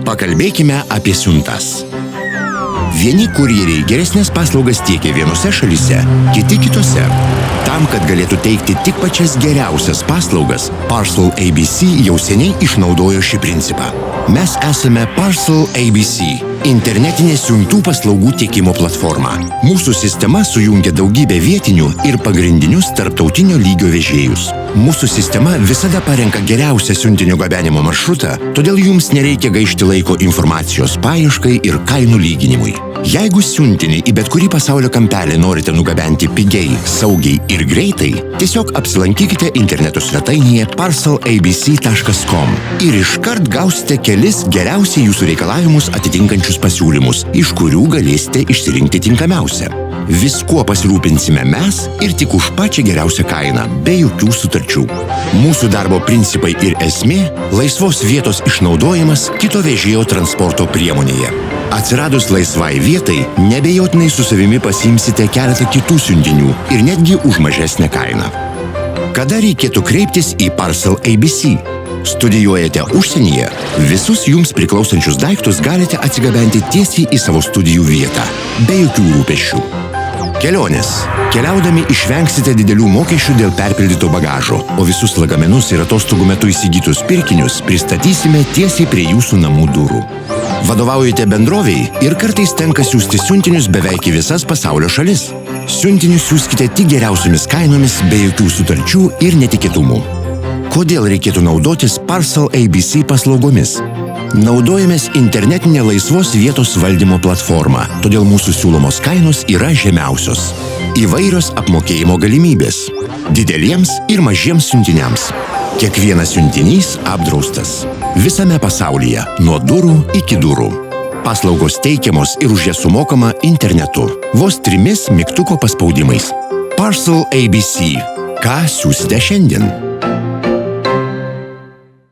Pakalbėkime apie siuntas. Vieni kurjeriai geresnės paslaugas tiekia vienose šalyse, kiti kitose. Tam, kad galėtų teikti tik pačias geriausias paslaugas, Parcel ABC jau seniai išnaudojo šį principą. Mes esame Parcel ABC, internetinė siuntų paslaugų tiekimo platforma. Mūsų sistema sujungia daugybę vietinių ir pagrindinius tarptautinio lygio vežėjus. Mūsų sistema visada parenka geriausią siuntinio gabenimo maršrutą, todėl jums nereikia gaišti laiko informacijos paieškai ir kainų lyginimui. Jeigu siuntinį į bet kurį pasaulio kampelį norite nugabenti pigiai, saugiai ir greitai, tiesiog apsilankykite interneto svetainėje parcelabc.com ir iškart gausite kelis geriausiai jūsų reikalavimus atitinkančius pasiūlymus, iš kurių galėsite išsirinkti tinkamiausią. Viskuo pasirūpinsime mes ir tik už pačią geriausią kainą, be jokių sutarčių. Mūsų darbo principai ir esmė – laisvos vietos išnaudojimas kito vežėjo transporto priemonėje. Atsiradus laisvai vietai, nebejotinai su savimi pasiimsite keletą kitų siuntinių ir netgi už mažesnę kainą. Kada reikėtų kreiptis į Parcel ABC? Studijuojate užsienyje? Visus jums priklausančius daiktus galite atsigabenti tiesiai į savo studijų vietą, be jokių rūpesčių. Kelionės. Keliaudami išvengsite didelių mokesčių dėl perpildyto bagažo, o visus lagaminus ir atostogų metu įsigytus pirkinius pristatysime tiesiai prie jūsų namų durų. Vadovaujate bendrovei ir kartais tenka siųsti siuntinius beveik į visas pasaulio šalis. Siuntinius siųskite tik geriausiomis kainomis, be jokių sutarčių ir netikėtumų. Kodėl reikėtų naudotis Parcel ABC paslaugomis? Naudojamės internetinę laisvos vietos valdymo platformą, todėl mūsų siūlomos kainos yra žemiausios. Įvairios apmokėjimo galimybės. Dideliems ir mažiems siuntiniams. Kiekvienas siuntinys apdraustas. Visame pasaulyje, nuo durų iki durų. Paslaugos teikiamos ir už jas sumokama internetu. Vos 3 mygtuko paspaudimais. Parcel ABC. Ką siūsite šiandien?